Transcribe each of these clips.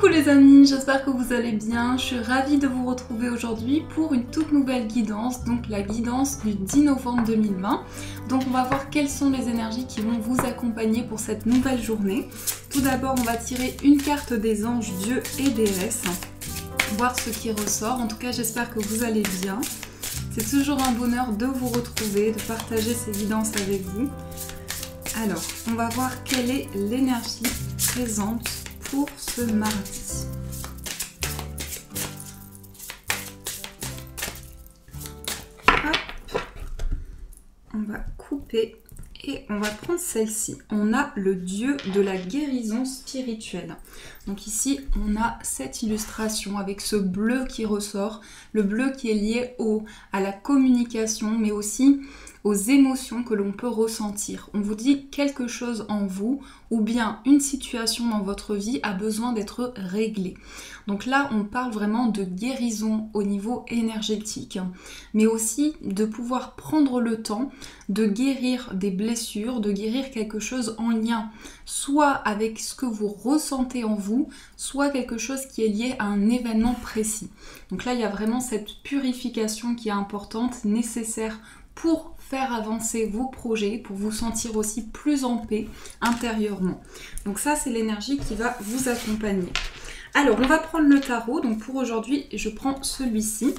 Coucou les amis, j'espère que vous allez bien. Je suis ravie de vous retrouver aujourd'hui pour une toute nouvelle guidance, donc la guidance du 10 novembre 2020. Donc on va voir quelles sont les énergies qui vont vous accompagner pour cette nouvelle journée. Tout d'abord, on va tirer une carte des anges, dieux et déesses, voir ce qui ressort. En tout cas, j'espère que vous allez bien. C'est toujours un bonheur de vous retrouver, de partager ces guidances avec vous. Alors, on va voir quelle est l'énergie présente pour ce mardi. Hop. On va couper et on va prendre celle-ci. On a le dieu de la guérison spirituelle. Donc ici, on a cette illustration avec ce bleu qui ressort, le bleu qui est lié à la communication, mais aussi aux émotions que l'on peut ressentir. On vous dit quelque chose en vous ou bien une situation dans votre vie a besoin d'être réglée. Donc là, on parle vraiment de guérison au niveau énergétique, mais aussi de pouvoir prendre le temps de guérir des blessures, de guérir quelque chose en lien, soit avec ce que vous ressentez en vous, soit quelque chose qui est lié à un événement précis. Donc là, il y a vraiment cette purification qui est importante, nécessaire pour faire avancer vos projets, pour vous sentir aussi plus en paix intérieurement. Donc ça, c'est l'énergie qui va vous accompagner. Alors, on va prendre le tarot. Donc pour aujourd'hui, je prends celui-ci.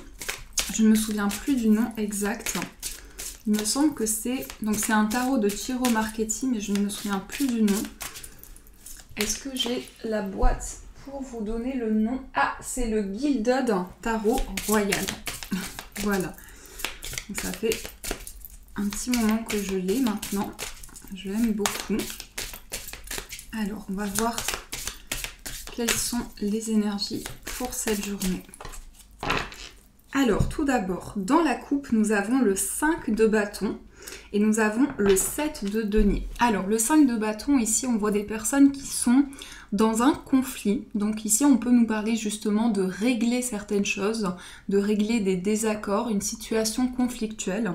Je ne me souviens plus du nom exact. Il me semble que c'est... Donc c'est un tarot de Tarot Marketing, mais je ne me souviens plus du nom. Est-ce que j'ai la boîte pour vous donner le nom? Ah, c'est le Gilded Tarot Royal. Voilà. Donc ça fait un petit moment que je l'ai maintenant. Je l'aime beaucoup. Alors, on va voir quelles sont les énergies pour cette journée. Alors, tout d'abord, dans la coupe, nous avons le 5 de bâton et nous avons le 7 de denier. Alors, le 5 de bâton, ici, on voit des personnes qui sont dans un conflit. Donc ici, on peut nous parler justement de régler certaines choses, de régler des désaccords, une situation conflictuelle.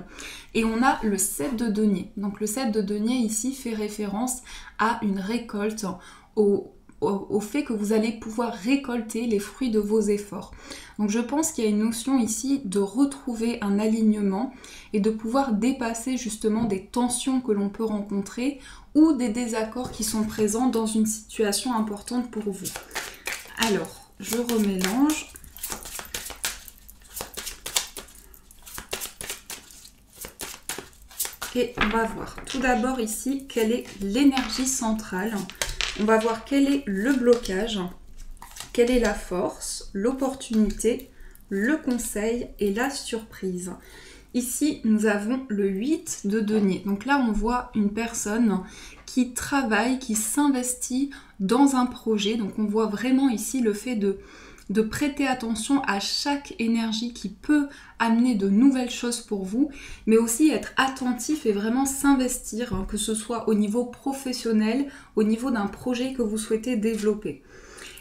Et on a le 7 de denier. Donc le 7 de denier ici fait référence à une récolte, au fait que vous allez pouvoir récolter les fruits de vos efforts. Donc je pense qu'il y a une notion ici de retrouver un alignement et de pouvoir dépasser justement des tensions que l'on peut rencontrer ou des désaccords qui sont présents dans une situation importante pour vous. Alors, je remélange. Et on va voir tout d'abord ici quelle est l'énergie centrale. On va voir quel est le blocage, quelle est la force, l'opportunité, le conseil et la surprise. Ici, nous avons le 8 de denier. Donc là, on voit une personne qui travaille, qui s'investit dans un projet. Donc on voit vraiment ici le fait de prêter attention à chaque énergie qui peut amener de nouvelles choses pour vous, mais aussi être attentif et vraiment s'investir, que ce soit au niveau professionnel, au niveau d'un projet que vous souhaitez développer.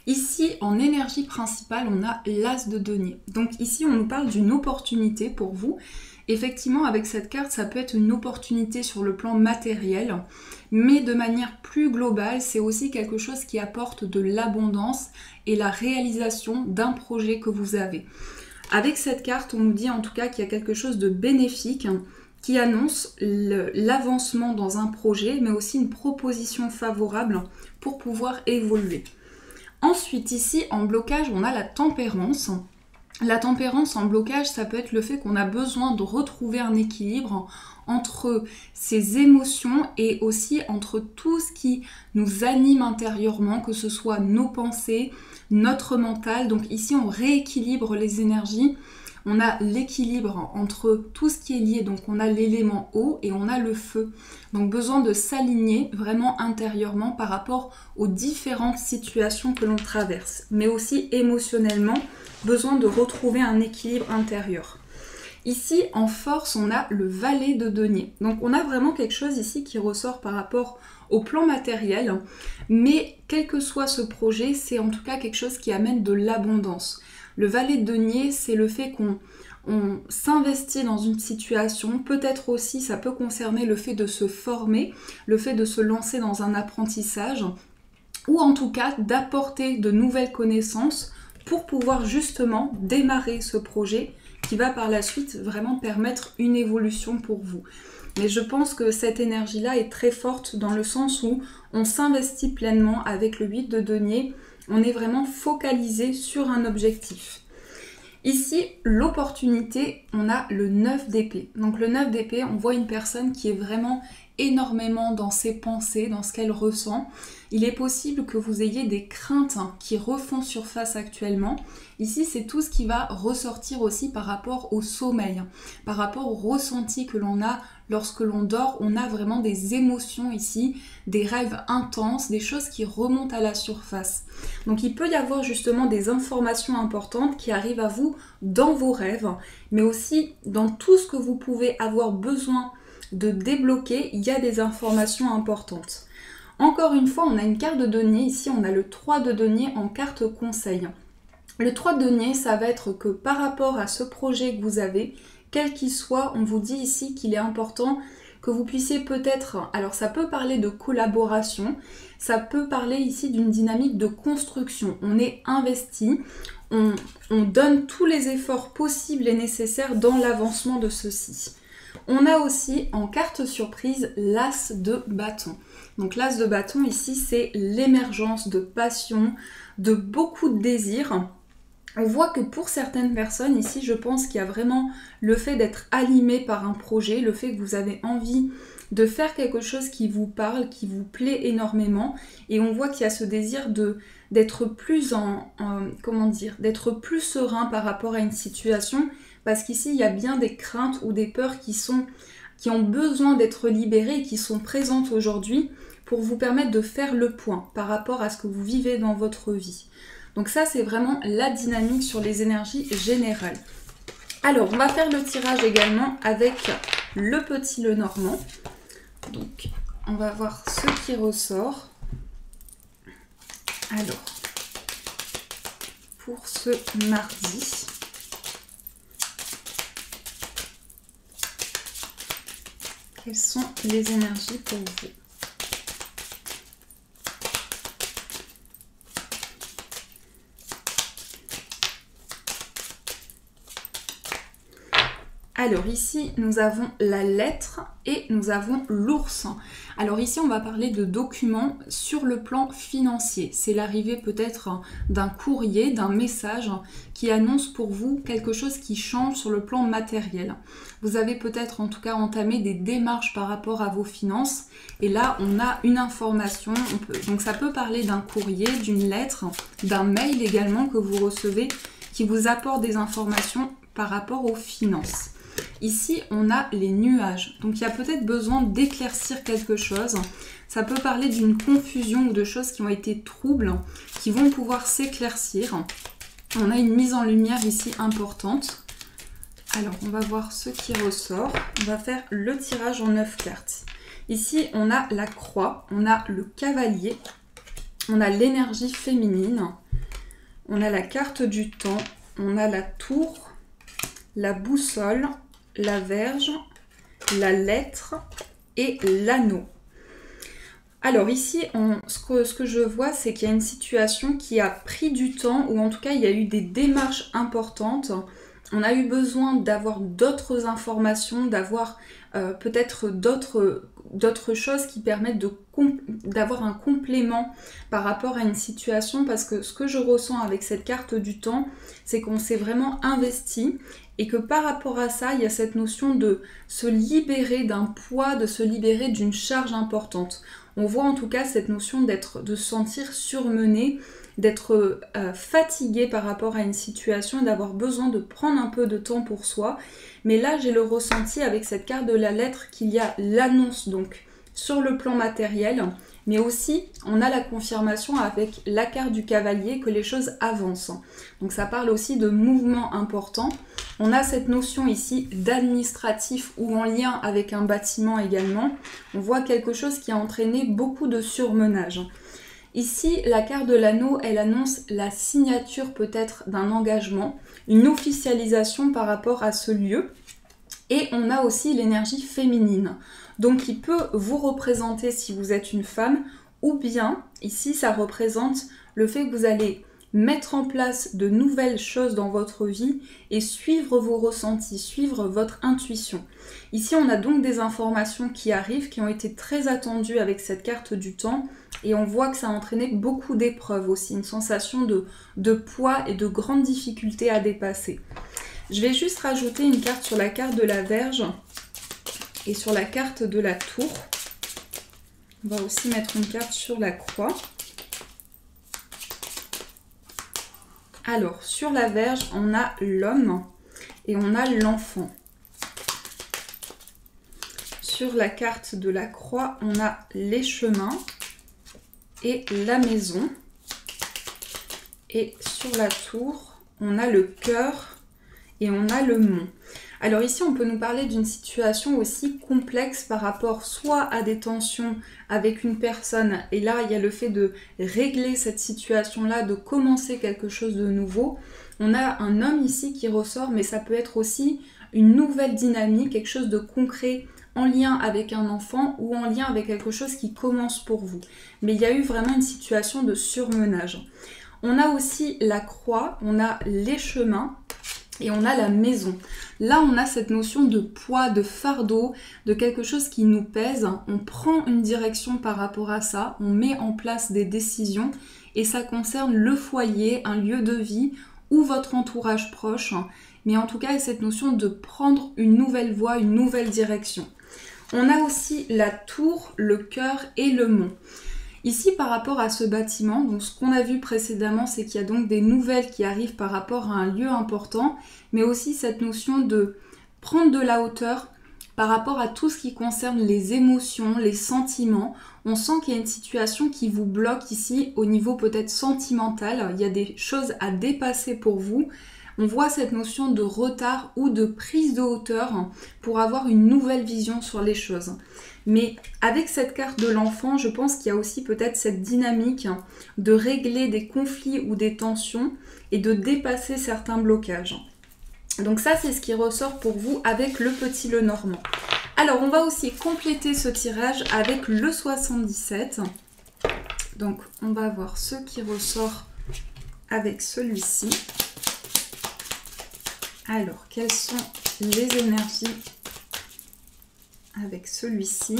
Ici, en énergie principale, on a l'as de denier. Donc ici, on nous parle d'une opportunité pour vous. Effectivement, avec cette carte, ça peut être une opportunité sur le plan matériel, mais de manière plus globale, c'est aussi quelque chose qui apporte de l'abondance et la réalisation d'un projet que vous avez. Avec cette carte, on nous dit en tout cas qu'il y a quelque chose de bénéfique qui annonce l'avancement dans un projet, mais aussi une proposition favorable pour pouvoir évoluer. Ensuite, ici, en blocage, on a la tempérance. La tempérance en blocage, ça peut être le fait qu'on a besoin de retrouver un équilibre entre ses émotions et aussi entre tout ce qui nous anime intérieurement, que ce soit nos pensées, notre mental. Donc ici, on rééquilibre les énergies. On a l'équilibre entre tout ce qui est lié, donc on a l'élément eau et on a le feu. Donc besoin de s'aligner vraiment intérieurement par rapport aux différentes situations que l'on traverse. Mais aussi émotionnellement, besoin de retrouver un équilibre intérieur. Ici, en force, on a le valet de denier. Donc on a vraiment quelque chose ici qui ressort par rapport au plan matériel. Mais quel que soit ce projet, c'est en tout cas quelque chose qui amène de l'abondance. Le valet de denier, c'est le fait qu'on s'investit dans une situation. Peut-être aussi, ça peut concerner le fait de se former, le fait de se lancer dans un apprentissage. ou en tout cas d'apporter de nouvelles connaissances pour pouvoir justement démarrer ce projet qui va par la suite vraiment permettre une évolution pour vous. Mais je pense que cette énergie-là est très forte dans le sens où on s'investit pleinement avec le 8 de denier, on est vraiment focalisé sur un objectif. Ici, l'opportunité, on a le 9 d'épée. Donc le 9 d'épée, on voit une personne qui est vraiment énormément dans ses pensées, dans ce qu'elle ressent. Il est possible que vous ayez des craintes qui refont surface actuellement. Ici, c'est tout ce qui va ressortir aussi par rapport au sommeil, par rapport au ressenti que l'on a lorsque l'on dort. On a vraiment des émotions ici, des rêves intenses, des choses qui remontent à la surface. Donc il peut y avoir justement des informations importantes qui arrivent à vous dans vos rêves, mais aussi dans tout ce que vous pouvez avoir besoin de débloquer, il y a des informations importantes. Encore une fois, on a une carte de denier, ici on a le 3 de denier en carte conseil. Le 3 de denier, ça va être que par rapport à ce projet que vous avez, quel qu'il soit, on vous dit ici qu'il est important que vous puissiez peut-être, alors ça peut parler de collaboration, ça peut parler ici d'une dynamique de construction. On est investi, on donne tous les efforts possibles et nécessaires dans l'avancement de ceci. On a aussi en carte surprise l'as de bâton. Donc l'as de bâton ici, c'est l'émergence de passion, de beaucoup de désirs. On voit que pour certaines personnes ici, je pense qu'il y a vraiment le fait d'être animé par un projet, le fait que vous avez envie de faire quelque chose qui vous parle, qui vous plaît énormément. Et on voit qu'il y a ce désir d'être plus d'être plus serein par rapport à une situation. Parce qu'ici, il y a bien des craintes ou des peurs qui ont besoin d'être libérées et qui sont présentes aujourd'hui pour vous permettre de faire le point par rapport à ce que vous vivez dans votre vie. Donc ça, c'est vraiment la dynamique sur les énergies générales. Alors, on va faire le tirage également avec le petit Lenormand. Donc, on va voir ce qui ressort. Alors, pour ce mardi... Quelles sont les énergies pour vous? Alors ici, nous avons la lettre et nous avons l'ours. Alors ici, on va parler de documents sur le plan financier. C'est l'arrivée peut-être d'un courrier, d'un message qui annonce pour vous quelque chose qui change sur le plan matériel. Vous avez peut-être en tout cas entamé des démarches par rapport à vos finances. Et là, on a une information. Donc ça peut parler d'un courrier, d'une lettre, d'un mail également que vous recevez qui vous apporte des informations par rapport aux finances. Ici, on a les nuages. Donc, il y a peut-être besoin d'éclaircir quelque chose. Ça peut parler d'une confusion ou de choses qui ont été troubles, qui vont pouvoir s'éclaircir. On a une mise en lumière ici importante. Alors, on va voir ce qui ressort. On va faire le tirage en 9 cartes. Ici, on a la croix, on a le cavalier, on a l'énergie féminine, on a la carte du temps, on a la tour, la boussole, la verge, la lettre et l'anneau. Alors ici, ce que je vois, c'est qu'il y a une situation qui a pris du temps, ou en tout cas, il y a eu des démarches importantes. On a eu besoin d'avoir d'autres informations, d'avoir peut-être d'autres choses qui permettent d'avoir un complément par rapport à une situation, parce que ce que je ressens avec cette carte du temps, c'est qu'on s'est vraiment investi et que par rapport à ça, il y a cette notion de se libérer d'un poids, de se libérer d'une charge importante. On voit en tout cas cette notion de se sentir surmené, d'être fatigué par rapport à une situation et d'avoir besoin de prendre un peu de temps pour soi. Mais là, j'ai le ressenti avec cette carte de la lettre qu'il y a l'annonce donc sur le plan matériel, mais aussi on a la confirmation avec la carte du cavalier que les choses avancent. Donc ça parle aussi de mouvements importants. On a cette notion ici d'administratif ou en lien avec un bâtiment également. On voit quelque chose qui a entraîné beaucoup de surmenage. Ici, la carte de l'anneau, elle annonce la signature peut-être d'un engagement, une officialisation par rapport à ce lieu. Et on a aussi l'énergie féminine, donc qui peut vous représenter si vous êtes une femme ou bien ici ça représente le fait que vous allez mettre en place de nouvelles choses dans votre vie et suivre vos ressentis, suivre votre intuition. Ici, on a donc des informations qui arrivent, qui ont été très attendues avec cette carte du temps, et on voit que ça a entraîné beaucoup d'épreuves aussi, une sensation de poids et de grandes difficultés à dépasser. Je vais juste rajouter une carte sur la carte de la Vierge et sur la carte de la Tour. On va aussi mettre une carte sur la Croix. Alors, sur la Vierge, on a l'homme et on a l'enfant. Sur la carte de la Croix, on a les chemins et la maison. Et sur la Tour, on a le cœur et on a le mont. Alors ici, on peut nous parler d'une situation aussi complexe par rapport soit à des tensions avec une personne, et là, il y a le fait de régler cette situation-là, de commencer quelque chose de nouveau. On a un homme ici qui ressort, mais ça peut être aussi une nouvelle dynamique, quelque chose de concret en lien avec un enfant ou en lien avec quelque chose qui commence pour vous. Mais il y a eu vraiment une situation de surmenage. On a aussi la croix, on a les chemins, et on a la maison. Là, on a cette notion de poids, de fardeau, de quelque chose qui nous pèse. On prend une direction par rapport à ça, on met en place des décisions et ça concerne le foyer, un lieu de vie ou votre entourage proche. Mais en tout cas, il y a cette notion de prendre une nouvelle voie, une nouvelle direction. On a aussi la tour, le cœur et le mont. Ici, par rapport à ce bâtiment, donc ce qu'on a vu précédemment, c'est qu'il y a donc des nouvelles qui arrivent par rapport à un lieu important, mais aussi cette notion de prendre de la hauteur par rapport à tout ce qui concerne les émotions, les sentiments. On sent qu'il y a une situation qui vous bloque ici au niveau peut-être sentimental. Il y a des choses à dépasser pour vous. On voit cette notion de retard ou de prise de hauteur pour avoir une nouvelle vision sur les choses. Mais avec cette carte de l'enfant, je pense qu'il y a aussi peut-être cette dynamique de régler des conflits ou des tensions et de dépasser certains blocages. Donc ça, c'est ce qui ressort pour vous avec le petit Lenormand. Alors, on va aussi compléter ce tirage avec le 77. Donc, on va voir ce qui ressort avec celui-ci. Alors, quelles sont les énergies avec celui-ci?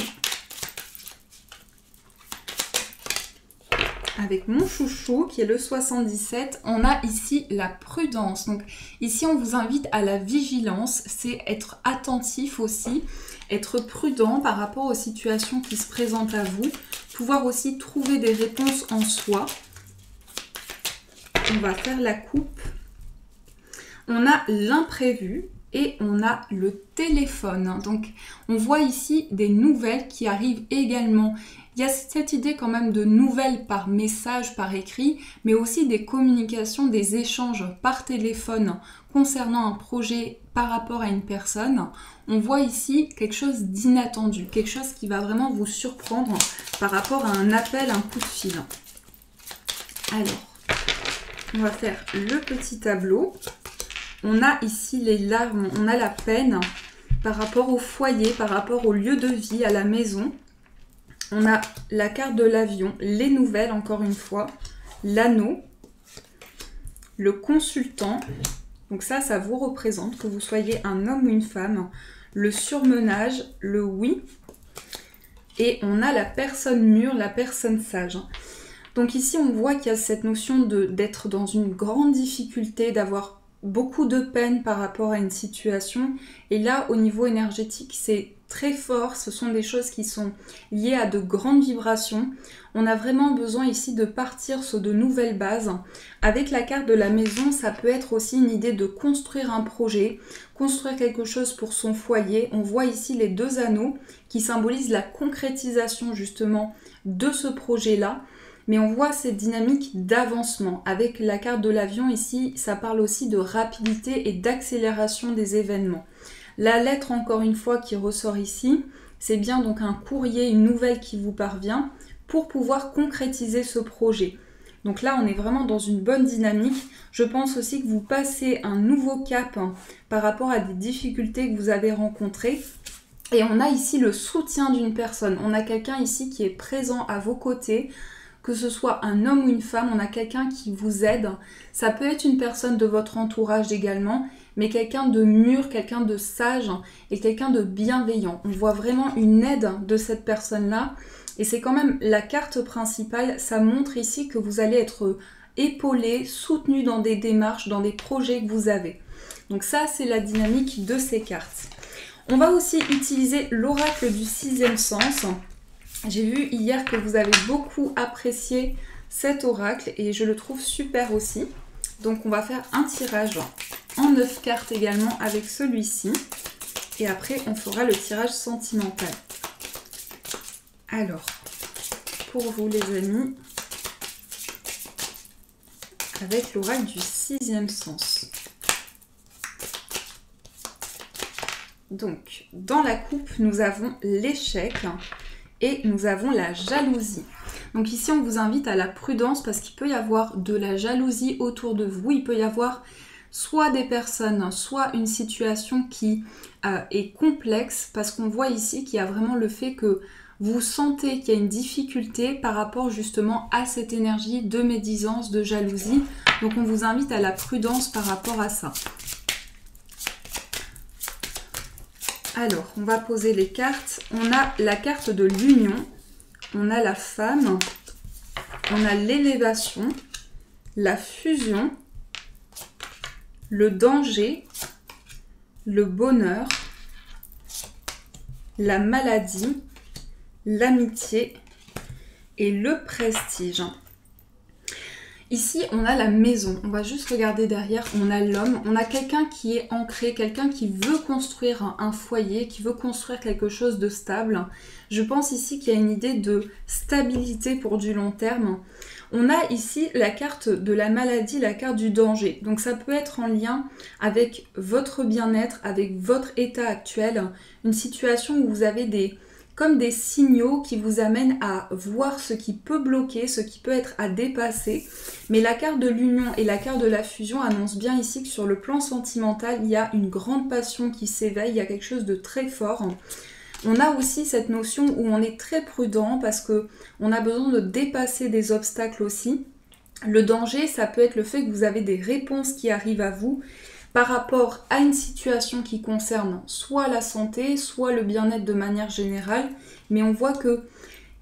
Avec mon chouchou qui est le 77, on a ici la prudence. Donc ici, on vous invite à la vigilance, c'est être attentif aussi, être prudent par rapport aux situations qui se présentent à vous, pouvoir aussi trouver des réponses en soi. On va faire la coupe. On a l'imprévu et on a le téléphone. Donc, on voit ici des nouvelles qui arrivent également. Il y a cette idée quand même de nouvelles par message, par écrit, mais aussi des communications, des échanges par téléphone concernant un projet par rapport à une personne. On voit ici quelque chose d'inattendu, quelque chose qui va vraiment vous surprendre par rapport à un appel, un coup de fil. Alors, on va faire le petit tableau. On a ici les larmes, on a la peine par rapport au foyer, par rapport au lieu de vie, à la maison. On a la carte de l'avion, les nouvelles encore une fois, l'anneau, le consultant. Donc ça vous représente, que vous soyez un homme ou une femme. Le surmenage, le oui. Et on a la personne mûre, la personne sage. Donc ici, on voit qu'il y a cette notion d'être dans une grande difficulté, d'avoir beaucoup de peine par rapport à une situation. Et là, au niveau énergétique, c'est très fort. Ce sont des choses qui sont liées à de grandes vibrations. On a vraiment besoin ici de partir sur de nouvelles bases. Avec la carte de la maison, ça peut être aussi une idée de construire un projet, construire quelque chose pour son foyer. On voit ici les deux anneaux qui symbolisent la concrétisation justement de ce projet-là. Mais on voit cette dynamique d'avancement. Avec la carte de l'avion ici, ça parle aussi de rapidité et d'accélération des événements. La lettre, encore une fois, qui ressort ici, c'est bien donc un courrier, une nouvelle qui vous parvient pour pouvoir concrétiser ce projet. Donc là, on est vraiment dans une bonne dynamique. Je pense aussi que vous passez un nouveau cap par rapport à des difficultés que vous avez rencontrées. Et on a ici le soutien d'une personne. On a quelqu'un ici qui est présent à vos côtés, que ce soit un homme ou une femme, on a quelqu'un qui vous aide. Ça peut être une personne de votre entourage également, mais quelqu'un de mûr, quelqu'un de sage et quelqu'un de bienveillant. On voit vraiment une aide de cette personne-là. Et c'est quand même la carte principale. Ça montre ici que vous allez être épaulé, soutenu dans des démarches, dans des projets que vous avez. Donc ça, c'est la dynamique de ces cartes. On va aussi utiliser l'oracle du sixième sens. J'ai vu hier que vous avez beaucoup apprécié cet oracle et je le trouve super aussi. Donc on va faire un tirage en 9 cartes également avec celui-ci. Et après, on fera le tirage sentimental. Alors, pour vous les amis, avec l'oracle du sixième sens. Donc, dans la coupe, nous avons l'échec et nous avons la jalousie. Donc ici, on vous invite à la prudence parce qu'il peut y avoir de la jalousie autour de vous. Il peut y avoir soit des personnes, soit une situation qui est complexe parce qu'on voit ici qu'il y a vraiment le fait que vous sentez qu'il y a une difficulté par rapport justement à cette énergie de médisance, de jalousie. Donc on vous invite à la prudence par rapport à ça. Alors, on va poser les cartes. On a la carte de l'union, on a la femme, on a l'élévation, la fusion, le danger, le bonheur, la maladie, l'amitié et le prestige. Ici, on a la maison. On va juste regarder derrière. On a l'homme. On a quelqu'un qui est ancré, quelqu'un qui veut construire un foyer, qui veut construire quelque chose de stable. Je pense ici qu'il y a une idée de stabilité pour du long terme. On a ici la carte de la maladie, la carte du danger. Donc ça peut être en lien avec votre bien-être, avec votre état actuel. Une situation où vous avez comme des signaux qui vous amènent à voir ce qui peut bloquer, ce qui peut être à dépasser. Mais la carte de l'union et la carte de la fusion annoncent bien ici que sur le plan sentimental, il y a une grande passion qui s'éveille, il y a quelque chose de très fort. On a aussi cette notion où on est très prudent parce qu'on a besoin de dépasser des obstacles aussi. Le danger, ça peut être le fait que vous avez des réponses qui arrivent à vous par rapport à une situation qui concerne soit la santé, soit le bien-être de manière générale. Mais on voit que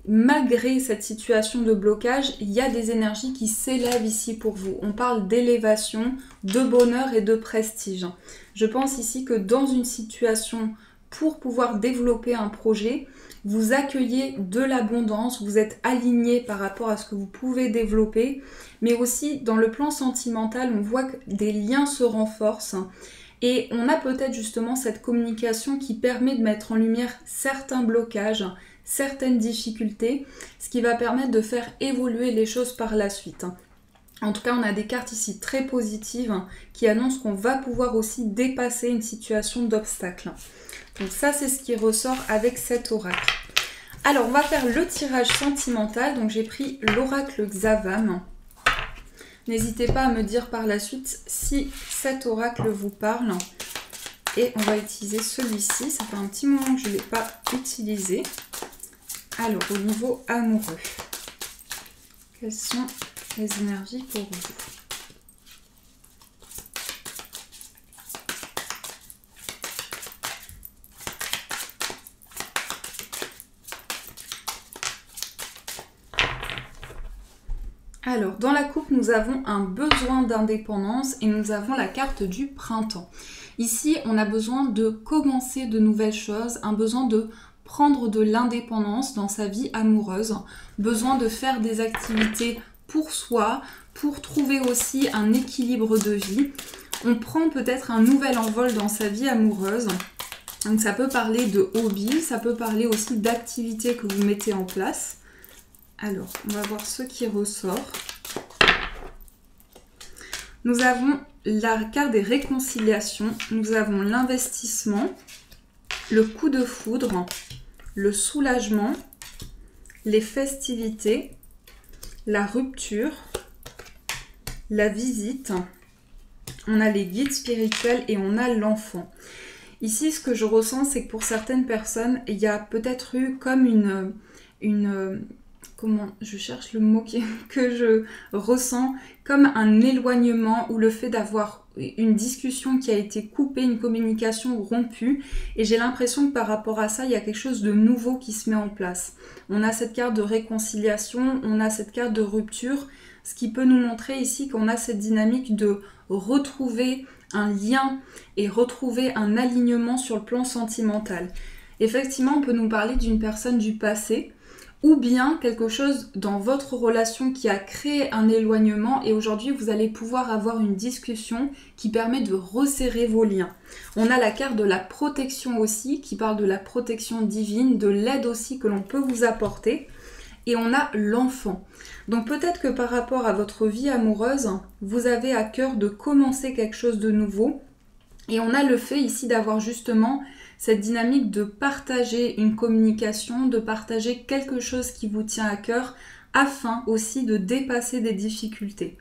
malgré cette situation de blocage, il y a des énergies qui s'élèvent ici pour vous. On parle d'élévation, de bonheur et de prestige. Je pense ici que dans une situation pour pouvoir développer un projet, vous accueillez de l'abondance, vous êtes aligné par rapport à ce que vous pouvez développer, mais aussi dans le plan sentimental, on voit que des liens se renforcent et on a peut-être justement cette communication qui permet de mettre en lumière certains blocages, certaines difficultés, ce qui va permettre de faire évoluer les choses par la suite. En tout cas, on a des cartes ici très positives qui annoncent qu'on va pouvoir aussi dépasser une situation d'obstacle. Donc ça, c'est ce qui ressort avec cet oracle. Alors, on va faire le tirage sentimental. Donc, j'ai pris l'oracle Xavam. N'hésitez pas à me dire par la suite si cet oracle vous parle. Et on va utiliser celui-ci. Ça fait un petit moment que je ne l'ai pas utilisé. Alors, au niveau amoureux, quelles sont les énergies pour vous ? Alors, dans la coupe, nous avons un besoin d'indépendance et nous avons la carte du printemps. Ici, on a besoin de commencer de nouvelles choses, un besoin de prendre de l'indépendance dans sa vie amoureuse, besoin de faire des activités pour soi, pour trouver aussi un équilibre de vie. On prend peut-être un nouvel envol dans sa vie amoureuse. Donc ça peut parler de hobby, ça peut parler aussi d'activités que vous mettez en place. Alors, on va voir ce qui ressort. Nous avons la carte des réconciliations, nous avons l'investissement, le coup de foudre, le soulagement, les festivités, la rupture, la visite, on a les guides spirituels et on a l'enfant. Ici, ce que je ressens, c'est que pour certaines personnes, il y a peut-être eu comme comment je cherche le mot que je ressens, comme un éloignement ou le fait d'avoir une discussion qui a été coupée, une communication rompue. Et j'ai l'impression que par rapport à ça, il y a quelque chose de nouveau qui se met en place. On a cette carte de réconciliation, on a cette carte de rupture, ce qui peut nous montrer ici qu'on a cette dynamique de retrouver un lien et retrouver un alignement sur le plan sentimental. Effectivement, on peut nous parler d'une personne du passé ou bien quelque chose dans votre relation qui a créé un éloignement et aujourd'hui vous allez pouvoir avoir une discussion qui permet de resserrer vos liens. On a la carte de la protection aussi qui parle de la protection divine, de l'aide aussi que l'on peut vous apporter. Et on a l'enfant. Donc peut-être que par rapport à votre vie amoureuse, vous avez à cœur de commencer quelque chose de nouveau. Et on a le fait ici d'avoir justement cette dynamique de partager une communication, de partager quelque chose qui vous tient à cœur, afin aussi de dépasser des difficultés.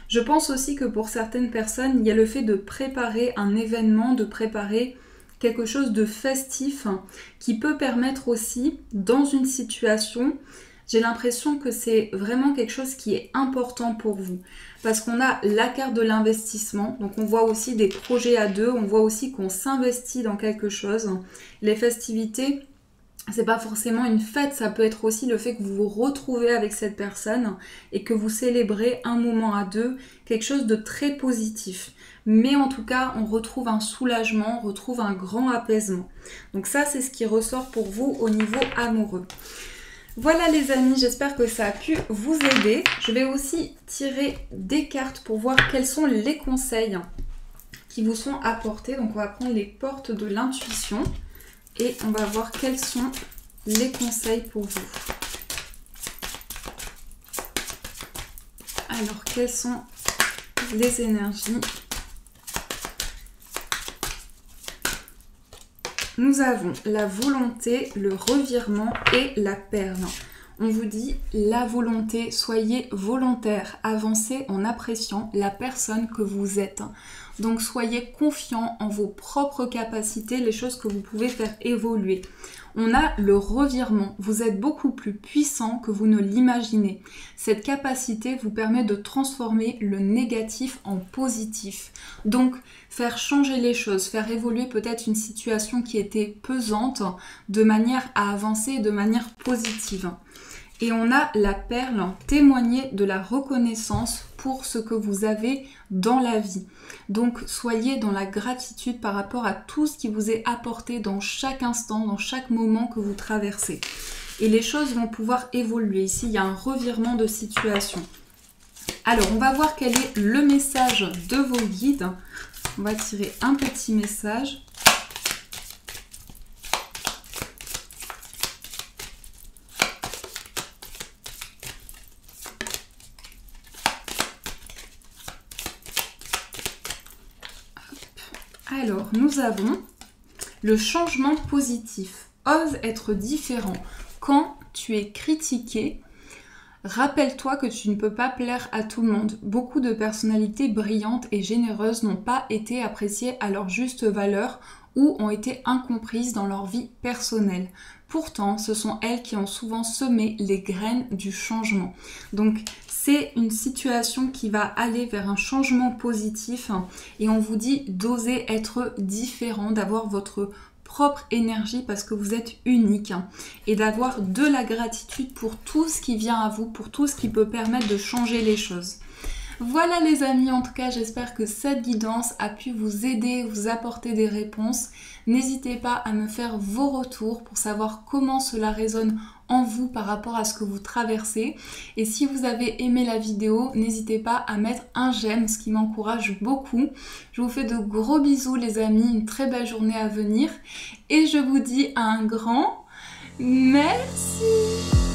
Je pense aussi que pour certaines personnes, il y a le fait de préparer un événement, de préparer quelque chose de festif qui peut permettre aussi, dans une situation, j'ai l'impression que c'est vraiment quelque chose qui est important pour vous. Parce qu'on a la carte de l'investissement, donc on voit aussi des projets à deux, on voit aussi qu'on s'investit dans quelque chose. Les festivités, c'est pas forcément une fête, ça peut être aussi le fait que vous vous retrouvez avec cette personne et que vous célébrez un moment à deux, quelque chose de très positif. Mais en tout cas, on retrouve un soulagement, on retrouve un grand apaisement. Donc ça, c'est ce qui ressort pour vous au niveau amoureux. Voilà les amis, j'espère que ça a pu vous aider. Je vais aussi tirer des cartes pour voir quels sont les conseils qui vous sont apportés. Donc on va prendre les portes de l'intuition et on va voir quels sont les conseils pour vous. Alors quelles sont les énergies ? Nous avons la volonté, le revirement et la perle. On vous dit la volonté, soyez volontaire, avancez en appréciant la personne que vous êtes. Donc soyez confiant en vos propres capacités, les choses que vous pouvez faire évoluer. On a le revirement, vous êtes beaucoup plus puissant que vous ne l'imaginez. Cette capacité vous permet de transformer le négatif en positif. Donc faire changer les choses, faire évoluer peut-être une situation qui était pesante de manière à avancer de manière positive. Et on a la perle, témoigner de la reconnaissance pour ce que vous avez dans la vie. Donc soyez dans la gratitude par rapport à tout ce qui vous est apporté dans chaque instant, dans chaque moment que vous traversez. Et les choses vont pouvoir évoluer. Ici, il y a un revirement de situation. Alors, on va voir quel est le message de vos guides. On va tirer un petit message. Alors, nous avons le changement positif. Ose être différent. Quand tu es critiqué, rappelle-toi que tu ne peux pas plaire à tout le monde. Beaucoup de personnalités brillantes et généreuses n'ont pas été appréciées à leur juste valeur ou ont été incomprises dans leur vie personnelle. Pourtant, ce sont elles qui ont souvent semé les graines du changement. Donc, c'est une situation qui va aller vers un changement positif et on vous dit d'oser être différent, d'avoir votre propre énergie parce que vous êtes unique et d'avoir de la gratitude pour tout ce qui vient à vous, pour tout ce qui peut permettre de changer les choses. Voilà les amis, en tout cas j'espère que cette guidance a pu vous aider, vous apporter des réponses. N'hésitez pas à me faire vos retours pour savoir comment cela résonne en vous par rapport à ce que vous traversez. Et si vous avez aimé la vidéo, n'hésitez pas à mettre un j'aime, ce qui m'encourage beaucoup. Je vous fais de gros bisous les amis, une très belle journée à venir. Et je vous dis un grand merci.